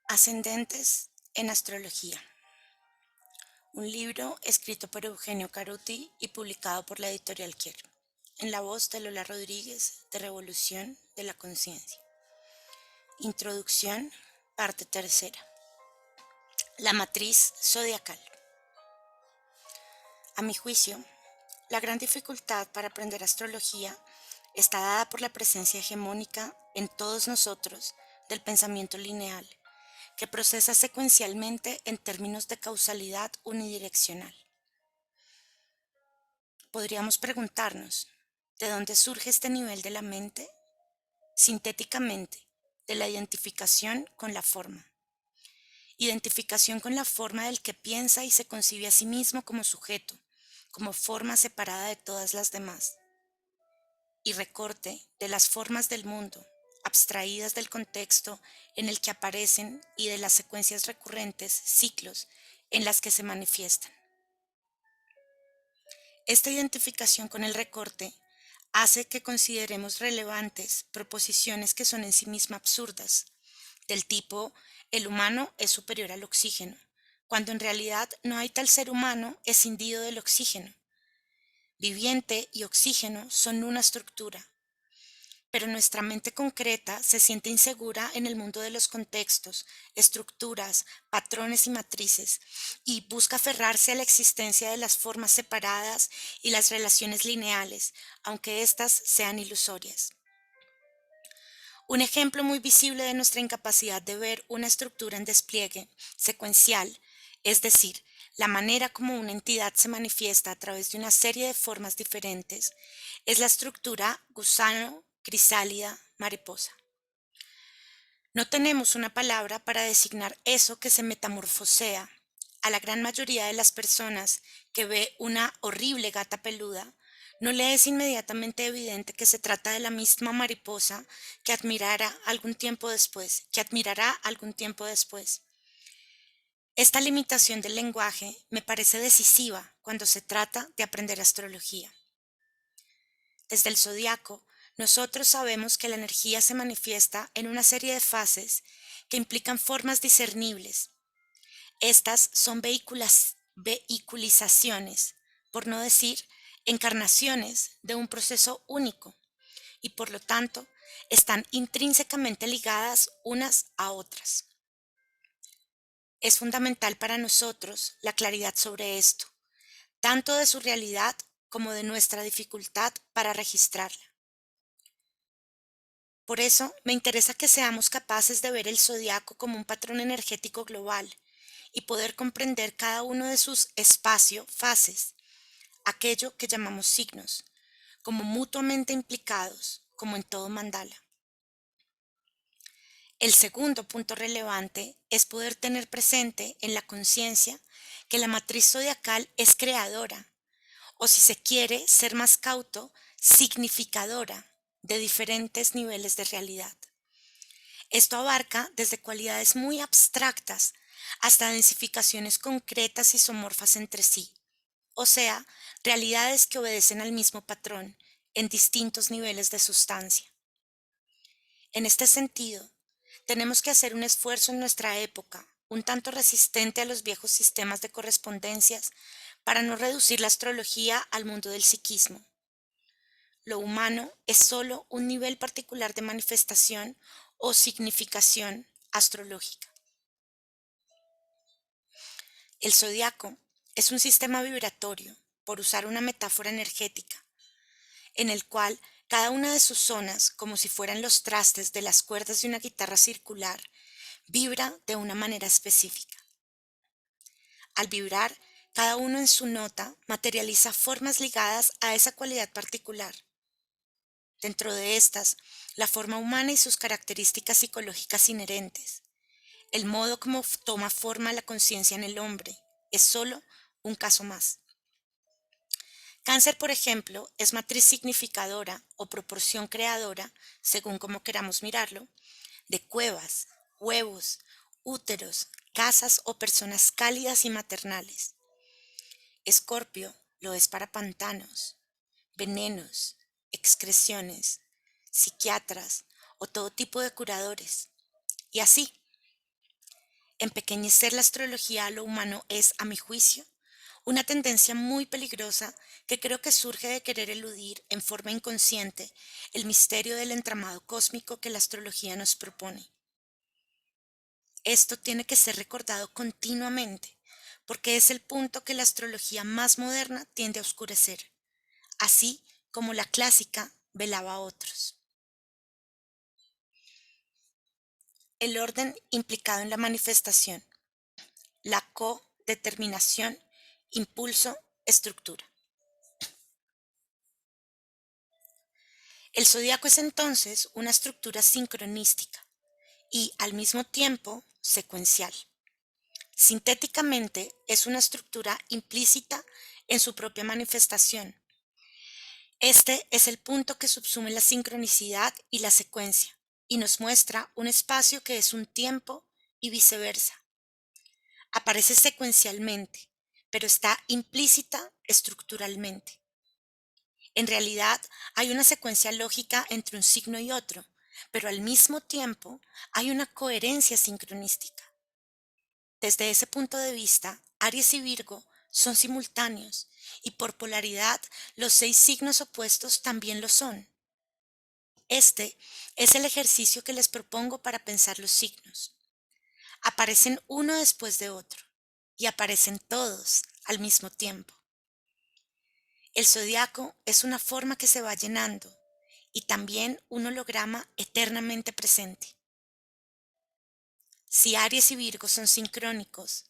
Ascendentes en Astrología, un libro escrito por Eugenio Caruti y publicado por la editorial Quiero, en la voz de Lola Rodríguez de Revolución de la Conciencia. Introducción, parte tercera. La matriz zodiacal. A mi juicio, la gran dificultad para aprender astrología está dada por la presencia hegemónica en todos nosotros del pensamiento lineal, que procesa secuencialmente en términos de causalidad unidireccional. Podríamos preguntarnos, ¿de dónde surge este nivel de la mente? Sintéticamente, de la identificación con la forma. Identificación con la forma del que piensa y se concibe a sí mismo como sujeto, como forma separada de todas las demás. Y recorte de las formas del mundo, abstraídas del contexto en el que aparecen y de las secuencias recurrentes, ciclos, en las que se manifiestan. Esta identificación con el recorte hace que consideremos relevantes proposiciones que son en sí mismas absurdas, del tipo el humano es superior al oxígeno, cuando en realidad no hay tal ser humano escindido del oxígeno. Viviente y oxígeno son una estructura, pero nuestra mente concreta se siente insegura en el mundo de los contextos, estructuras, patrones y matrices, y busca aferrarse a la existencia de las formas separadas y las relaciones lineales, aunque éstas sean ilusorias. Un ejemplo muy visible de nuestra incapacidad de ver una estructura en despliegue, secuencial, es decir, la manera como una entidad se manifiesta a través de una serie de formas diferentes, es la estructura gusano, crisálida, mariposa. No tenemos una palabra para designar eso que se metamorfosea. A la gran mayoría de las personas que ve una horrible gata peluda, no le es inmediatamente evidente que se trata de la misma mariposa que admirará algún tiempo después. Esta limitación del lenguaje me parece decisiva cuando se trata de aprender astrología. Desde el zodiaco, nosotros sabemos que la energía se manifiesta en una serie de fases que implican formas discernibles. Estas son vehiculizaciones, por no decir encarnaciones de un proceso único y por lo tanto están intrínsecamente ligadas unas a otras. Es fundamental para nosotros la claridad sobre esto, tanto de su realidad como de nuestra dificultad para registrarla. Por eso me interesa que seamos capaces de ver el zodiaco como un patrón energético global y poder comprender cada uno de sus espacio-fases, aquello que llamamos signos, como mutuamente implicados, como en todo mandala. El segundo punto relevante es poder tener presente en la conciencia que la matriz zodiacal es creadora, o si se quiere ser más cauto, significadora de diferentes niveles de realidad. Esto abarca desde cualidades muy abstractas hasta densificaciones concretas y isomorfas entre sí, o sea, realidades que obedecen al mismo patrón en distintos niveles de sustancia. En este sentido, tenemos que hacer un esfuerzo en nuestra época, un tanto resistente a los viejos sistemas de correspondencias, para no reducir la astrología al mundo del psiquismo. Lo humano es solo un nivel particular de manifestación o significación astrológica. El zodiaco es un sistema vibratorio, por usar una metáfora energética, en el cual cada una de sus zonas, como si fueran los trastes de las cuerdas de una guitarra circular, vibra de una manera específica. Al vibrar, cada uno en su nota materializa formas ligadas a esa cualidad particular. Dentro de estas, la forma humana y sus características psicológicas inherentes. El modo como toma forma la conciencia en el hombre es solo un caso más. Cáncer, por ejemplo, es matriz significadora o proporción creadora, según como queramos mirarlo, de cuevas, huevos, úteros, casas o personas cálidas y maternales. Escorpio lo es para pantanos, venenos, excreciones, psiquiatras o todo tipo de curadores. Y así, Empequeñecer la astrología a lo humano es, a mi juicio, una tendencia muy peligrosa que creo que surge de querer eludir en forma inconsciente el misterio del entramado cósmico que la astrología nos propone. Esto tiene que ser recordado continuamente, porque es el punto que la astrología más moderna tiende a oscurecer, así como la clásica velaba a otros. El orden implicado en la manifestación, la codeterminación, impulso, estructura. El zodiaco es entonces una estructura sincronística y al mismo tiempo secuencial. Sintéticamente es una estructura implícita en su propia manifestación. Este es el punto que subsume la sincronicidad y la secuencia y nos muestra un espacio que es un tiempo y viceversa. Aparece secuencialmente, pero está implícita estructuralmente. En realidad, hay una secuencia lógica entre un signo y otro, pero al mismo tiempo hay una coherencia sincronística. Desde ese punto de vista, Aries y Virgo son simultáneos y por polaridad los 6 signos opuestos también lo son. Este es el ejercicio que les propongo para pensar los signos. Aparecen uno después de otro y aparecen todos al mismo tiempo. El zodiaco es una forma que se va llenando y también un holograma eternamente presente. Si Aries y Virgo son sincrónicos,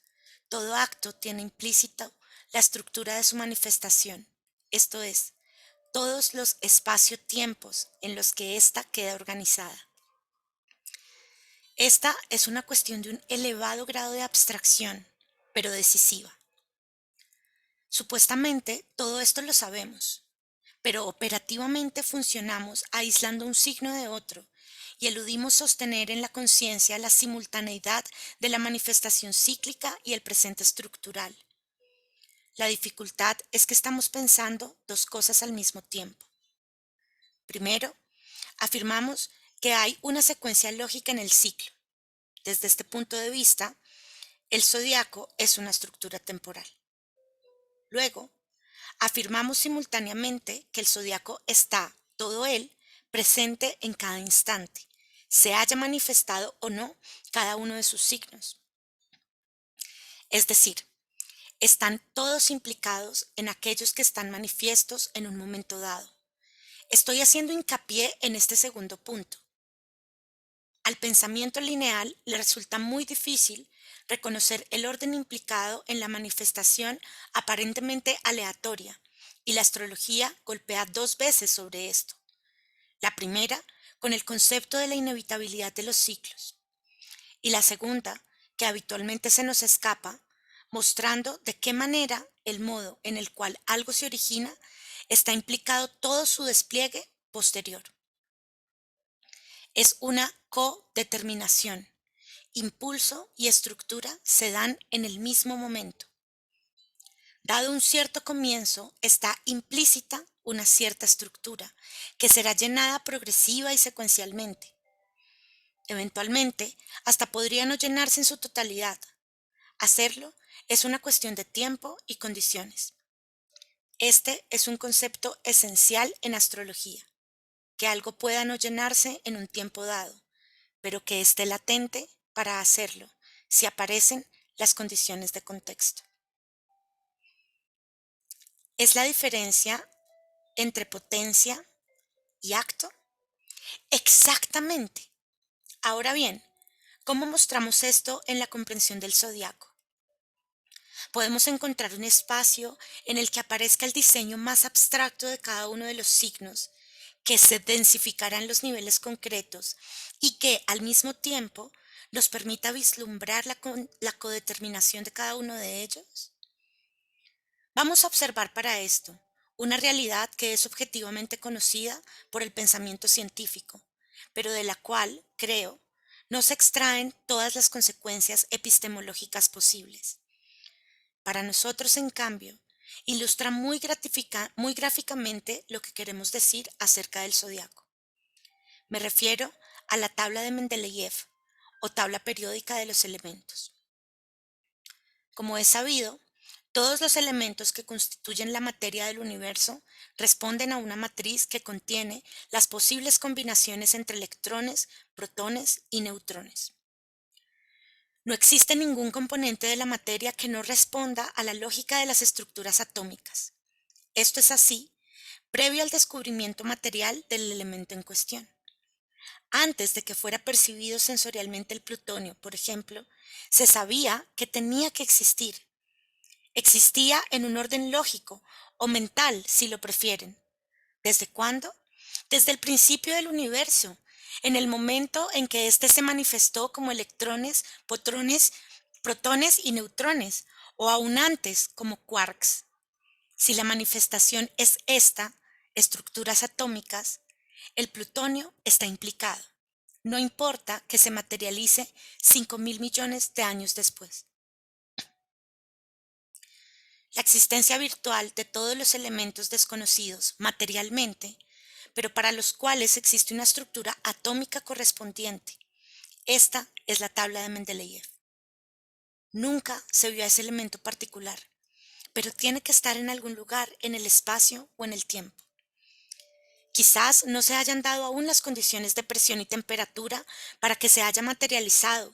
todo acto tiene implícito la estructura de su manifestación, esto es, todos los espacio-tiempos en los que ésta queda organizada. Esta es una cuestión de un elevado grado de abstracción, pero decisiva. Supuestamente todo esto lo sabemos, pero operativamente funcionamos aislando un signo de otro y eludimos sostener en la conciencia la simultaneidad de la manifestación cíclica y el presente estructural. La dificultad es que estamos pensando dos cosas al mismo tiempo. Primero, afirmamos que hay una secuencia lógica en el ciclo. Desde este punto de vista, el zodiaco es una estructura temporal. Luego, afirmamos simultáneamente que el zodiaco está, todo él, presente en cada instante, se haya manifestado o no cada uno de sus signos. Es decir, están todos implicados en aquellos que están manifiestos en un momento dado. Estoy haciendo hincapié en este segundo punto. Al pensamiento lineal le resulta muy difícil reconocer el orden implicado en la manifestación aparentemente aleatoria, y la astrología golpea 2 veces sobre esto. La primera, con el concepto de la inevitabilidad de los ciclos, y la segunda, que habitualmente se nos escapa, mostrando de qué manera el modo en el cual algo se origina está implicado todo su despliegue posterior. Es una codeterminación. Impulso y estructura se dan en el mismo momento. Dado un cierto comienzo, está implícita una cierta estructura, que será llenada progresiva y secuencialmente. Eventualmente, hasta podría no llenarse en su totalidad. Hacerlo es una cuestión de tiempo y condiciones. Este es un concepto esencial en astrología, que algo pueda no llenarse en un tiempo dado, pero que esté latente para hacerlo, si aparecen las condiciones de contexto. ¿Es la diferencia entre potencia y acto? Exactamente. Ahora bien, ¿cómo mostramos esto en la comprensión del zodiaco? Podemos encontrar un espacio en el que aparezca el diseño más abstracto de cada uno de los signos, que se densificará en los niveles concretos y que, al mismo tiempo, nos permita vislumbrar la codeterminación de cada uno de ellos. Vamos a observar para esto una realidad que es objetivamente conocida por el pensamiento científico, pero de la cual, creo, no se extraen todas las consecuencias epistemológicas posibles. Para nosotros, en cambio, ilustra muy gráficamente lo que queremos decir acerca del zodiaco. Me refiero a la tabla de Mendeleev o tabla periódica de los elementos. Como es sabido, todos los elementos que constituyen la materia del universo responden a una matriz que contiene las posibles combinaciones entre electrones, protones y neutrones. No existe ningún componente de la materia que no responda a la lógica de las estructuras atómicas. Esto es así previo al descubrimiento material del elemento en cuestión. Antes de que fuera percibido sensorialmente el plutonio, por ejemplo, se sabía que tenía que existir. Existía en un orden lógico o mental, si lo prefieren. ¿Desde cuándo? Desde el principio del universo, en el momento en que éste se manifestó como electrones, protones y neutrones, o aún antes como quarks. Si la manifestación es esta, estructuras atómicas, el plutonio está implicado. No importa que se materialice 5.000 millones de años después. La existencia virtual de todos los elementos desconocidos materialmente, pero para los cuales existe una estructura atómica correspondiente. Esta es la tabla de Mendeleev. Nunca se vio a ese elemento particular, pero tiene que estar en algún lugar en el espacio o en el tiempo. Quizás no se hayan dado aún las condiciones de presión y temperatura para que se haya materializado,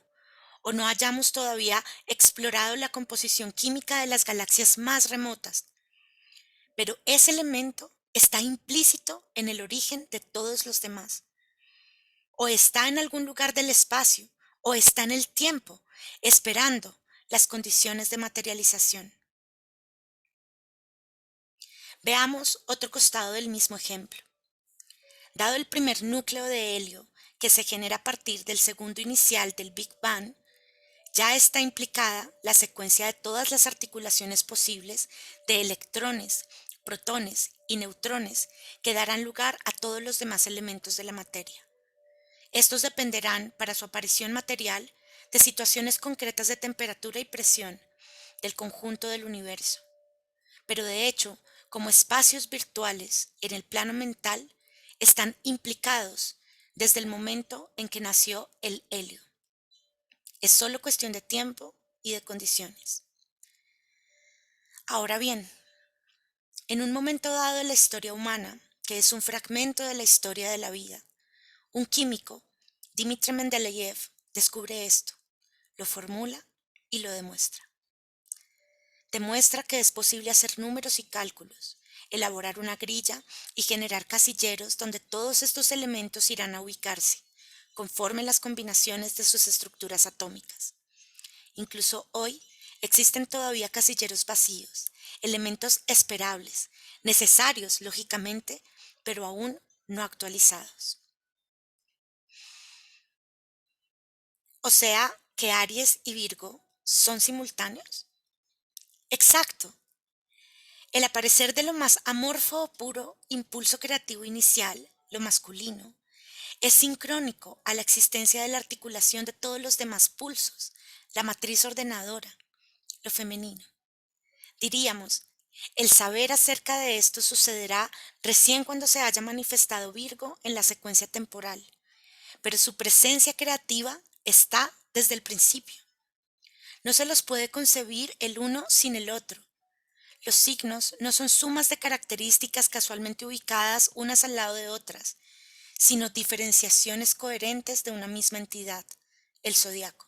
o no hayamos todavía explorado la composición química de las galaxias más remotas, pero ese elemento está implícito en el origen de todos los demás. O está en algún lugar del espacio, o está en el tiempo, esperando las condiciones de materialización. Veamos otro costado del mismo ejemplo. Dado el primer núcleo de helio que se genera a partir del segundo inicial del Big Bang, ya está implicada la secuencia de todas las articulaciones posibles de electrones, protones y neutrones que darán lugar a todos los demás elementos de la materia. Estos dependerán, para su aparición material, de situaciones concretas de temperatura y presión del conjunto del universo. Pero de hecho, como espacios virtuales en el plano mental, están implicados desde el momento en que nació el helio. Es solo cuestión de tiempo y de condiciones. Ahora bien, en un momento dado de la historia humana, que es un fragmento de la historia de la vida, un químico, Dmitri Mendeleev, descubre esto, lo formula y lo demuestra. Demuestra que es posible hacer números y cálculos, elaborar una grilla y generar casilleros donde todos estos elementos irán a ubicarse, conforme las combinaciones de sus estructuras atómicas. Incluso hoy existen todavía casilleros vacíos, elementos esperables, necesarios, lógicamente, pero aún no actualizados. O sea, que Aries y Virgo son simultáneos. Exacto. El aparecer de lo más amorfo o puro impulso creativo inicial, lo masculino, es sincrónico a la existencia de la articulación de todos los demás pulsos, la matriz ordenadora, lo femenino. Diríamos, el saber acerca de esto sucederá recién cuando se haya manifestado Virgo en la secuencia temporal, pero su presencia creativa está desde el principio. No se los puede concebir el uno sin el otro. Los signos no son sumas de características casualmente ubicadas unas al lado de otras, sino diferenciaciones coherentes de una misma entidad, el zodiaco.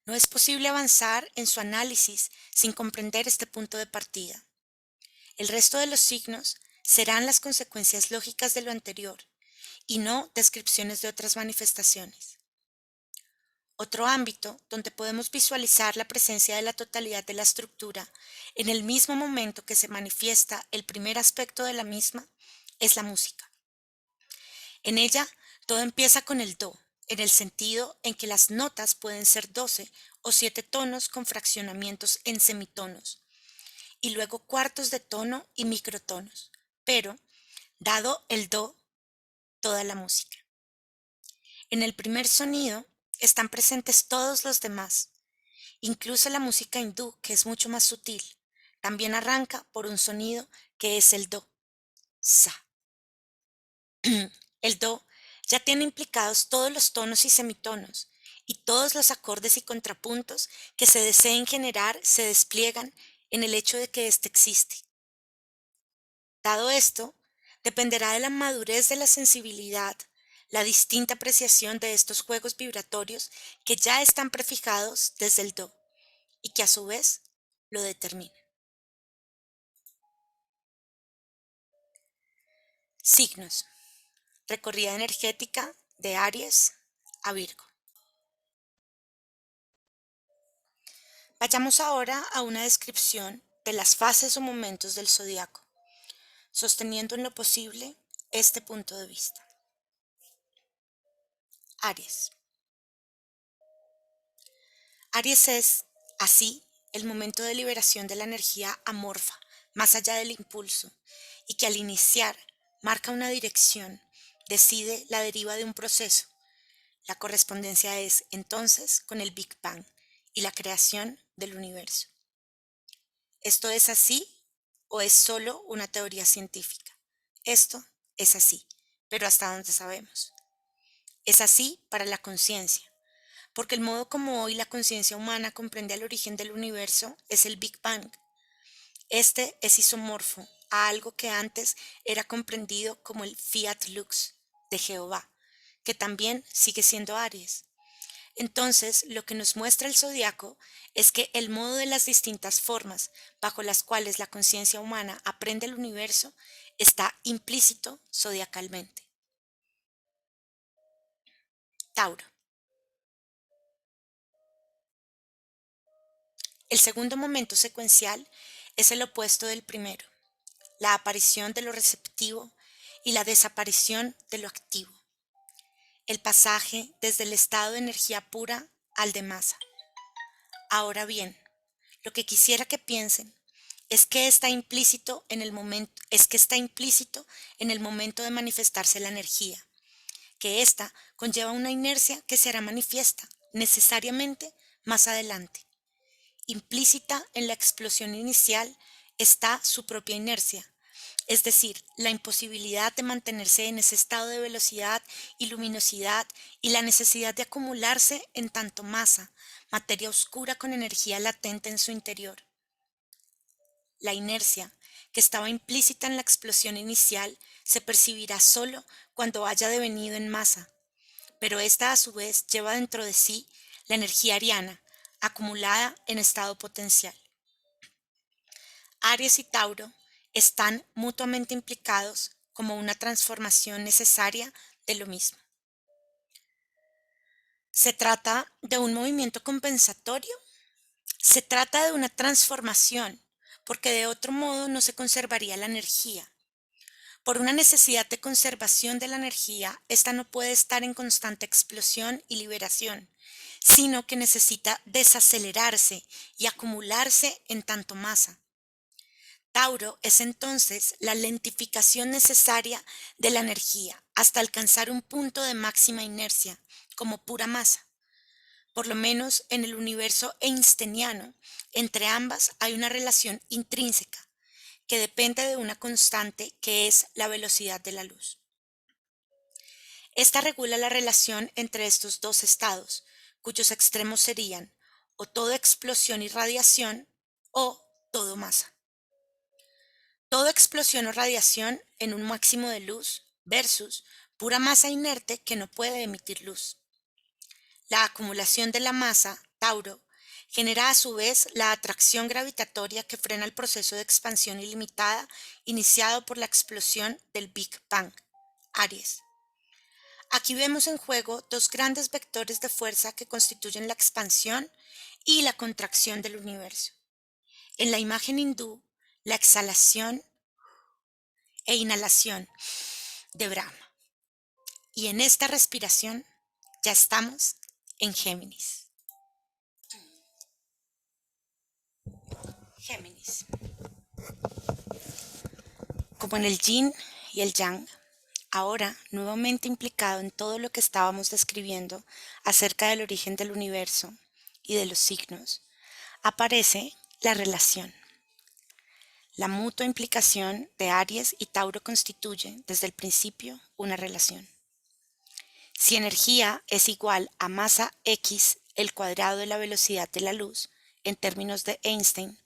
No es posible avanzar en su análisis sin comprender este punto de partida. El resto de los signos serán las consecuencias lógicas de lo anterior y no descripciones de otras manifestaciones. Otro ámbito donde podemos visualizar la presencia de la totalidad de la estructura en el mismo momento que se manifiesta el primer aspecto de la misma es la música. En ella todo empieza con el do, en el sentido en que las notas pueden ser 12 o 7 tonos con fraccionamientos en semitonos, y luego cuartos de tono y microtonos, pero, dado el do, toda la música. En el primer sonido están presentes todos los demás, incluso la música hindú, que es mucho más sutil. También arranca por un sonido que es el do, sa. El do ya tiene implicados todos los tonos y semitonos, y todos los acordes y contrapuntos que se deseen generar se despliegan en el hecho de que éste existe. Dado esto, dependerá de la madurez de la sensibilidad, la distinta apreciación de estos juegos vibratorios que ya están prefijados desde el do y que a su vez lo determinan. Signos. Recorrida energética de Aries a Virgo. Vayamos ahora a una descripción de las fases o momentos del zodiaco, sosteniendo en lo posible este punto de vista. Aries. Aries es, así, el momento de liberación de la energía amorfa, más allá del impulso, y que al iniciar marca una dirección, decide la deriva de un proceso. La correspondencia es, entonces, con el Big Bang y la creación del universo. ¿Esto es así o es solo una teoría científica? Esto es así, pero hasta donde sabemos. Es así para la conciencia, porque el modo como hoy la conciencia humana comprende el origen del universo es el Big Bang. Este es isomorfo a algo que antes era comprendido como el Fiat Lux de Jehová, que también sigue siendo Aries. Entonces, lo que nos muestra el zodiaco es que el modo de las distintas formas bajo las cuales la conciencia humana aprende el universo está implícito zodiacalmente. Tauro. El segundo momento secuencial es el opuesto del primero, la aparición de lo receptivo y la desaparición de lo activo, el pasaje desde el estado de energía pura al de masa. Ahora bien, lo que quisiera que piensen es que está implícito en el momento, de manifestarse la energía, que ésta conlleva una inercia que se hará manifiesta necesariamente más adelante. Implícita en la explosión inicial está su propia inercia, es decir, la imposibilidad de mantenerse en ese estado de velocidad y luminosidad y la necesidad de acumularse en tanto masa, materia oscura con energía latente en su interior. La inercia, que estaba implícita en la explosión inicial, se percibirá solo cuando haya devenido en masa, pero esta a su vez lleva dentro de sí la energía ariana, acumulada en estado potencial. Aries y Tauro están mutuamente implicados como una transformación necesaria de lo mismo. ¿Se trata de un movimiento compensatorio? Se trata de una transformación, porque de otro modo no se conservaría la energía. Por una necesidad de conservación de la energía, esta no puede estar en constante explosión y liberación, sino que necesita desacelerarse y acumularse en tanto masa. Tauro es entonces la lentificación necesaria de la energía hasta alcanzar un punto de máxima inercia, como pura masa. Por lo menos en el universo einsteiniano, entre ambas hay una relación intrínseca que depende de una constante que es la velocidad de la luz. Esta regula la relación entre estos dos estados, cuyos extremos serían o todo explosión y radiación o todo masa. Toda explosión o radiación en un máximo de luz versus pura masa inerte que no puede emitir luz. La acumulación de la masa, Tauro, genera a su vez la atracción gravitatoria que frena el proceso de expansión ilimitada iniciado por la explosión del Big Bang, Aries. Aquí vemos en juego dos grandes vectores de fuerza que constituyen la expansión y la contracción del universo. En la imagen hindú, la exhalación e inhalación de Brahma. Y en esta respiración ya estamos en Géminis. Géminis. Como en el yin y el yang, ahora nuevamente implicado en todo lo que estábamos describiendo acerca del origen del universo y de los signos, aparece la relación. La mutua implicación de Aries y Tauro constituye, desde el principio, una relación. Si energía es igual a masa x el cuadrado de la velocidad de la luz, en términos de Einstein,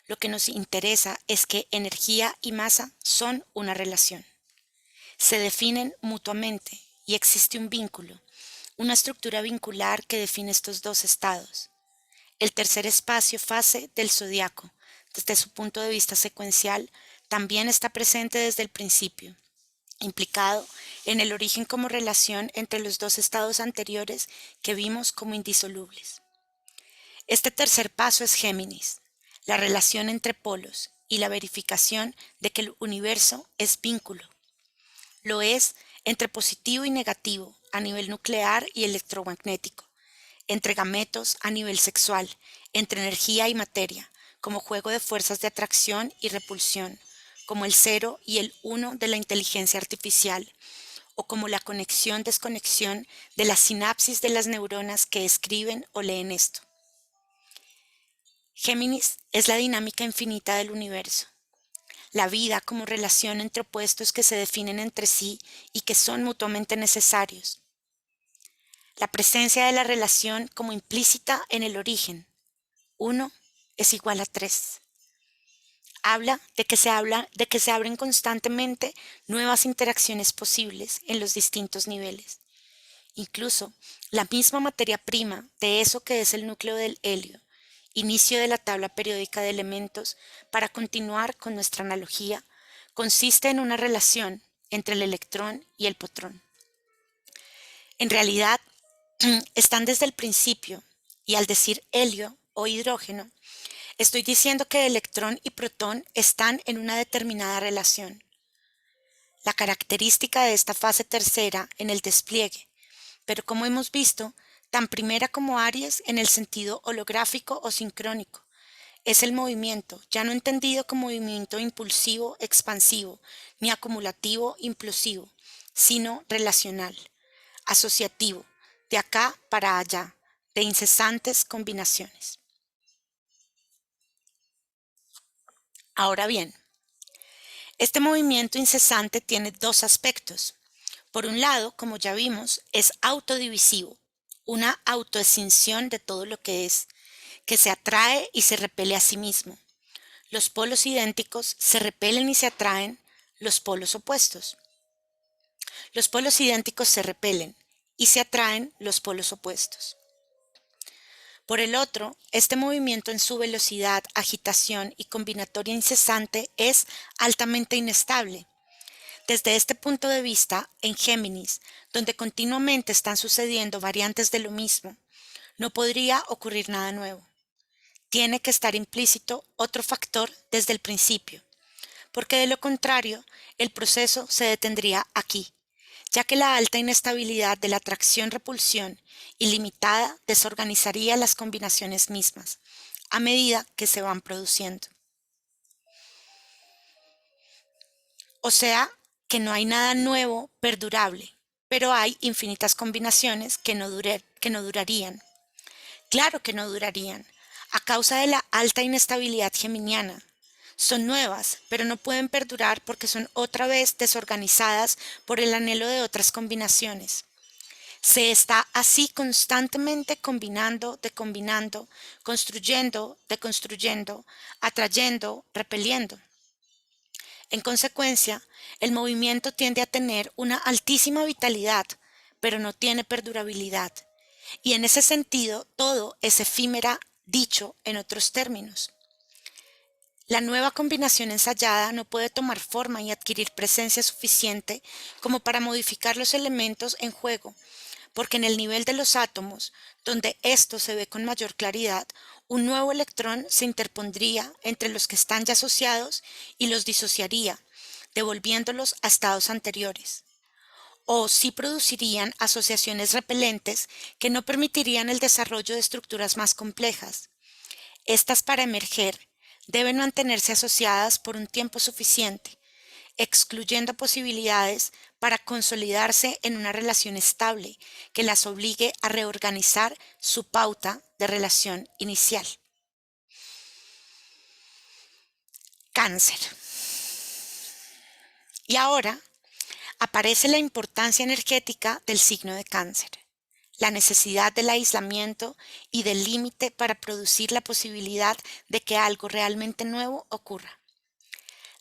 lo que nos interesa es que energía y masa son una relación. Se definen mutuamente y existe un vínculo, una estructura vincular que define estos dos estados. El tercer espacio-fase del zodiaco, desde su punto de vista secuencial, también está presente desde el principio, implicado en el origen como relación entre los dos estados anteriores que vimos como indisolubles. Este tercer paso es Géminis, la relación entre polos y la verificación de que el universo es vínculo. Lo es entre positivo y negativo a nivel nuclear y electromagnético, entre gametos a nivel sexual, entre energía y materia, como juego de fuerzas de atracción y repulsión, como el 0 y el 1 de la inteligencia artificial, o como la conexión-desconexión de las sinapsis de las neuronas que escriben o leen esto. Géminis es la dinámica infinita del universo, la vida como relación entre opuestos que se definen entre sí y que son mutuamente necesarios. La presencia de la relación como implícita en el origen. 1 es igual a 3. Habla de que se abren constantemente nuevas interacciones posibles en los distintos niveles. Incluso la misma materia prima de eso que es el núcleo del helio, inicio de la tabla periódica de elementos, para continuar con nuestra analogía, consiste en una relación entre el electrón y el potrón. En realidad, están desde el principio, y al decir helio o hidrógeno, estoy diciendo que electrón y protón están en una determinada relación. La característica de esta fase tercera en el despliegue, pero como hemos visto, tan primera como Aries en el sentido holográfico o sincrónico, es el movimiento, ya no entendido como movimiento impulsivo, expansivo, ni acumulativo, implosivo, sino relacional, asociativo, de acá para allá, de incesantes combinaciones. Ahora bien, este movimiento incesante tiene dos aspectos. Por un lado, como ya vimos, es autodivisivo, una autoescinsión de todo lo que se atrae y se repele a sí mismo. Los polos idénticos se repelen y se atraen, los polos opuestos. Los polos idénticos se repelen y se atraen los polos opuestos. Por el otro, este movimiento en su velocidad, agitación y combinatoria incesante es altamente inestable. Desde este punto de vista, en Géminis, donde continuamente están sucediendo variantes de lo mismo, no podría ocurrir nada nuevo. Tiene que estar implícito otro factor desde el principio, porque de lo contrario, el proceso se detendría aquí, ya que la alta inestabilidad de la atracción-repulsión ilimitada desorganizaría las combinaciones mismas, a medida que se van produciendo. O sea, que no hay nada nuevo perdurable, pero hay infinitas combinaciones que no durarían. Claro que no durarían, a causa de la alta inestabilidad geminiana. Son nuevas, pero no pueden perdurar porque son otra vez desorganizadas por el anhelo de otras combinaciones. Se está así constantemente combinando, decombinando, construyendo, deconstruyendo, atrayendo, repeliendo. En consecuencia, el movimiento tiende a tener una altísima vitalidad, pero no tiene perdurabilidad. Y en ese sentido, todo es efímera, dicho en otros términos. La nueva combinación ensayada no puede tomar forma y adquirir presencia suficiente como para modificar los elementos en juego, porque en el nivel de los átomos, donde esto se ve con mayor claridad, un nuevo electrón se interpondría entre los que están ya asociados y los disociaría, devolviéndolos a estados anteriores. O sí producirían asociaciones repelentes que no permitirían el desarrollo de estructuras más complejas. Estas, para emerger, deben mantenerse asociadas por un tiempo suficiente, excluyendo posibilidades para consolidarse en una relación estable que las obligue a reorganizar su pauta de relación inicial. Cáncer. Y ahora, Aparece la importancia energética del signo de Cáncer, la necesidad del aislamiento y del límite para producir la posibilidad de que algo realmente nuevo ocurra.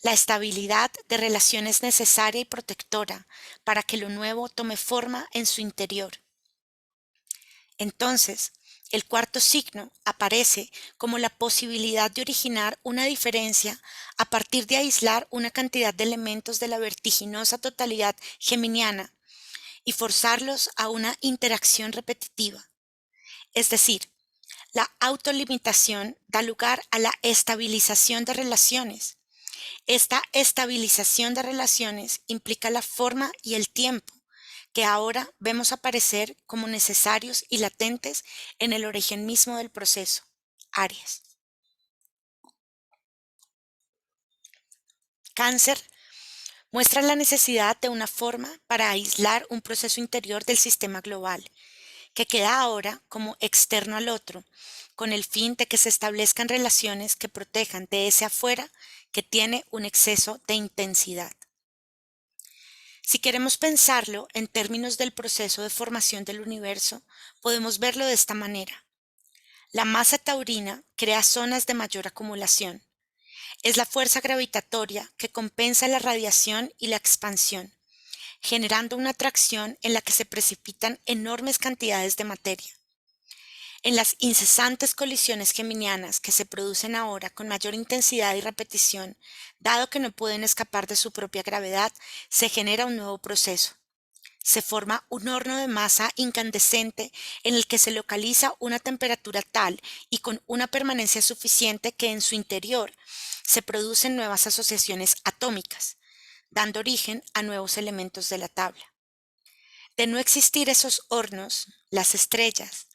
La estabilidad de relaciones necesaria y protectora para que lo nuevo tome forma en su interior. Entonces, el cuarto signo aparece como la posibilidad de originar una diferencia a partir de aislar una cantidad de elementos de la vertiginosa totalidad geminiana y forzarlos a una interacción repetitiva. Es decir, la autolimitación da lugar a la estabilización de relaciones. Esta estabilización de relaciones implica la forma y el tiempo, que ahora vemos aparecer como necesarios y latentes en el origen mismo del proceso. Aries. Cáncer muestra la necesidad de una forma para aislar un proceso interior del sistema global, que queda ahora como externo al otro, con el fin de que se establezcan relaciones que protejan de ese afuera que tiene un exceso de intensidad. Si queremos pensarlo en términos del proceso de formación del universo, podemos verlo de esta manera. La masa taurina crea zonas de mayor acumulación. Es la fuerza gravitatoria que compensa la radiación y la expansión, generando una atracción en la que se precipitan enormes cantidades de materia. En las incesantes colisiones geminianas que se producen ahora con mayor intensidad y repetición, dado que no pueden escapar de su propia gravedad, se genera un nuevo proceso. Se forma un horno de masa incandescente en el que se localiza una temperatura tal y con una permanencia suficiente que en su interior se producen nuevas asociaciones atómicas, dando origen a nuevos elementos de la tabla. De no existir esos hornos, las estrellas,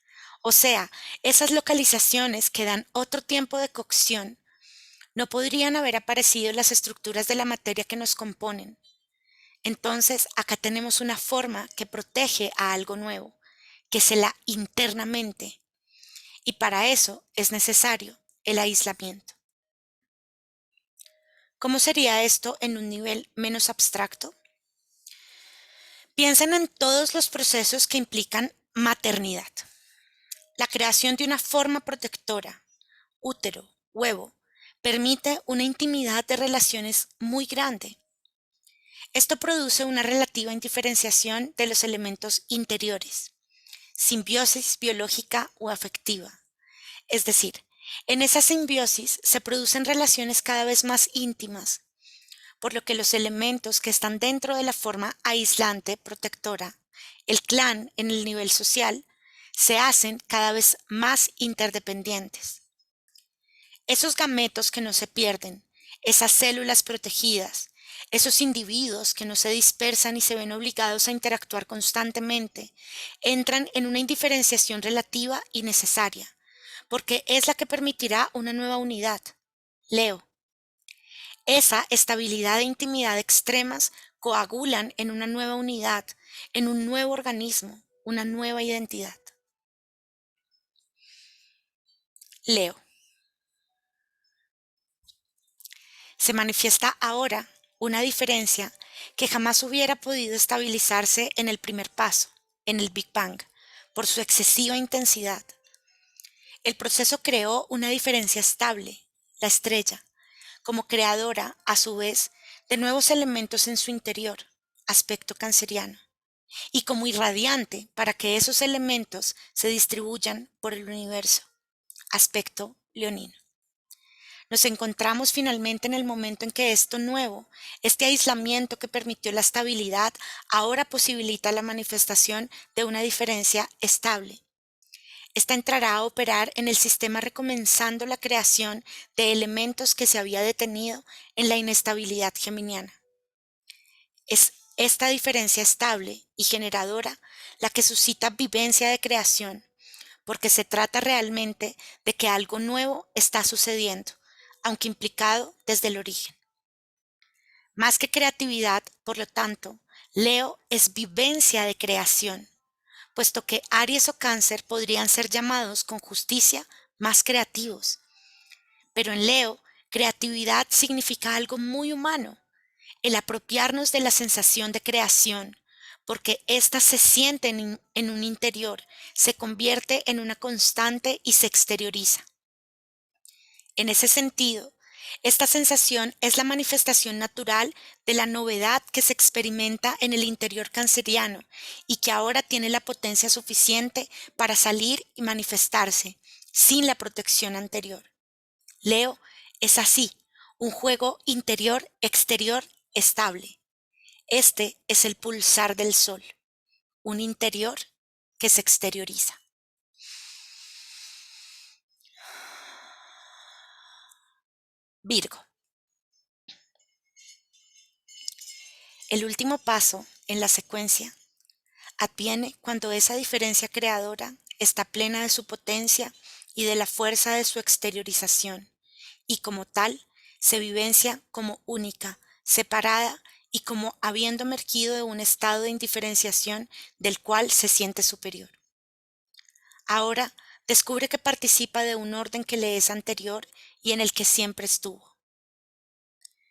o sea, esas localizaciones que dan otro tiempo de cocción, no podrían haber aparecido las estructuras de la materia que nos componen. Entonces, acá tenemos una forma que protege a algo nuevo, que se la internamente, y para eso es necesario el aislamiento. ¿Cómo sería esto en un nivel menos abstracto? Piensen en todos los procesos que implican maternidad. La creación de una forma protectora, útero, huevo, permite una intimidad de relaciones muy grande. Esto produce una relativa indiferenciación de los elementos interiores, simbiosis biológica o afectiva. Es decir, en esa simbiosis se producen relaciones cada vez más íntimas, por lo que los elementos que están dentro de la forma aislante, protectora, el clan en el nivel social, se hacen cada vez más interdependientes. Esos gametos que no se pierden, esas células protegidas, esos individuos que no se dispersan y se ven obligados a interactuar constantemente, entran en una indiferenciación relativa y necesaria, porque es la que permitirá una nueva unidad. Leo. Esa estabilidad e intimidad extremas coagulan en una nueva unidad, en un nuevo organismo, una nueva identidad. Leo. Se manifiesta ahora una diferencia que jamás hubiera podido estabilizarse en el primer paso, en el Big Bang, por su excesiva intensidad. El proceso creó una diferencia estable, la estrella, como creadora, a su vez, de nuevos elementos en su interior, aspecto canceriano, y como irradiante para que esos elementos se distribuyan por el universo, aspecto leonino. Nos encontramos finalmente en el momento en que esto nuevo, este aislamiento que permitió la estabilidad, ahora posibilita la manifestación de una diferencia estable. Esta entrará a operar en el sistema recomenzando la creación de elementos que se había detenido en la inestabilidad geminiana. Es esta diferencia estable y generadora la que suscita vivencia de creación, porque se trata realmente de que algo nuevo está sucediendo, aunque implicado desde el origen. Más que creatividad, por lo tanto, Leo es vivencia de creación, puesto que Aries o Cáncer podrían ser llamados con justicia más creativos. Pero en Leo, creatividad significa algo muy humano. el apropiarnos de la sensación de creación, porque ésta se siente en un interior, se convierte en una constante y se exterioriza. En ese sentido, esta sensación es la manifestación natural de la novedad que se experimenta en el interior canceriano y que ahora tiene la potencia suficiente para salir y manifestarse sin la protección anterior. Leo es así, un juego interior-exterior estable. Este es el pulsar del sol, un interior que se exterioriza. Virgo. El último paso en la secuencia adviene cuando esa diferencia creadora está plena de su potencia y de la fuerza de su exteriorización, y como tal se vivencia como única, separada y como habiendo emergido de un estado de indiferenciación del cual se siente superior. Ahora descubre que participa de un orden que le es anterior y en el que siempre estuvo.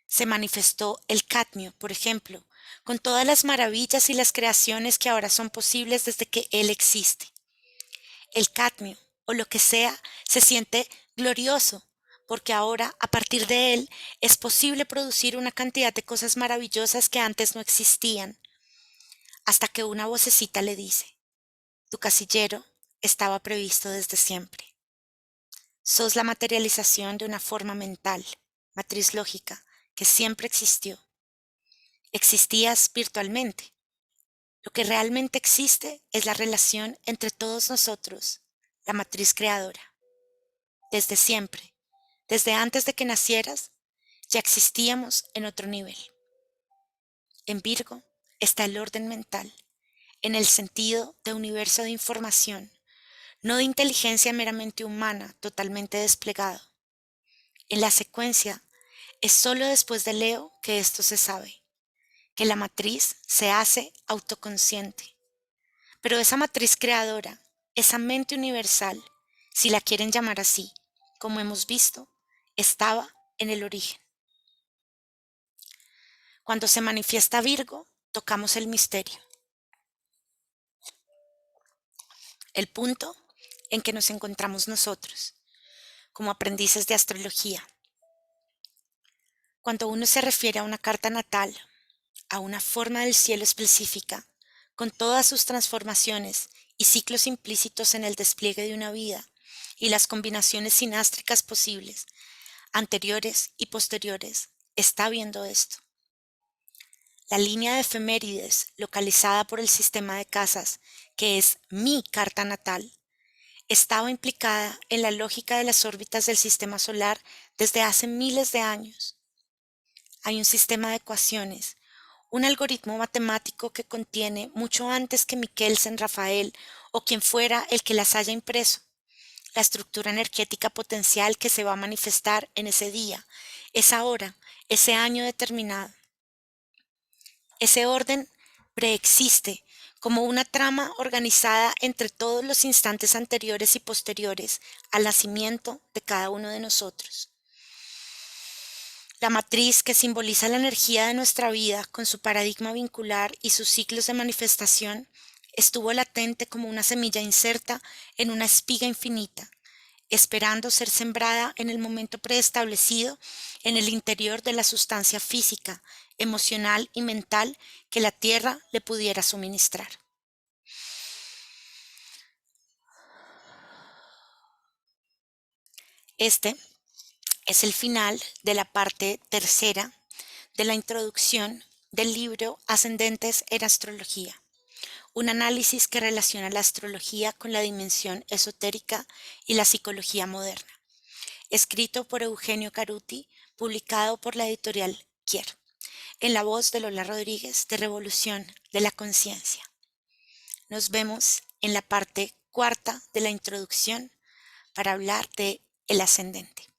Se manifestó el cadmio, por ejemplo, con todas las maravillas y las creaciones que ahora son posibles desde que él existe. El cadmio, o lo que sea, se siente glorioso, porque ahora, a partir de él, es posible producir una cantidad de cosas maravillosas que antes no existían, hasta que una vocecita le dice, tu casillero estaba previsto desde siempre. Sos la materialización de una forma mental, matriz lógica, que siempre existió. Existías virtualmente. Lo que realmente existe es la relación entre todos nosotros, la matriz creadora. Desde siempre, desde antes de que nacieras, ya existíamos en otro nivel. En Virgo está el orden mental, en el sentido de universo de información, no de inteligencia meramente humana, totalmente desplegado. En la secuencia, es sólo después de Leo que esto se sabe, que la matriz se hace autoconsciente. Pero esa matriz creadora, esa mente universal, si la quieren llamar así, como hemos visto, estaba en el origen. Cuando se manifiesta Virgo, tocamos el misterio, el punto en que nos encontramos nosotros, como aprendices de astrología. Cuando uno se refiere a una carta natal, a una forma del cielo específica, con todas sus transformaciones y ciclos implícitos en el despliegue de una vida y las combinaciones sinástricas posibles, anteriores y posteriores, está viendo esto. La línea de efemérides localizada por el sistema de casas, que es mi carta natal, estaba implicada en la lógica de las órbitas del sistema solar desde hace miles de años. Hay un sistema de ecuaciones, un algoritmo matemático que contiene mucho antes que Michelsen, Rafael o quien fuera el que las haya impreso, la estructura energética potencial que se va a manifestar en ese día, esa hora, ese año determinado. Ese orden preexiste como una trama organizada entre todos los instantes anteriores y posteriores al nacimiento de cada uno de nosotros. La matriz que simboliza la energía de nuestra vida con su paradigma vincular y sus ciclos de manifestación estuvo latente como una semilla inserta en una espiga infinita, esperando ser sembrada en el momento preestablecido en el interior de la sustancia física, emocional y mental que la Tierra le pudiera suministrar. Este es el final de la parte tercera de la introducción del libro Ascendentes en Astrología, un análisis que relaciona la astrología con la dimensión esotérica y la psicología moderna, escrito por Eugenio Caruti, publicado por la editorial Kier, en la voz de Lola Rodríguez de Revolución de la Conciencia. Nos vemos en la parte cuarta de la introducción para hablar de el ascendente.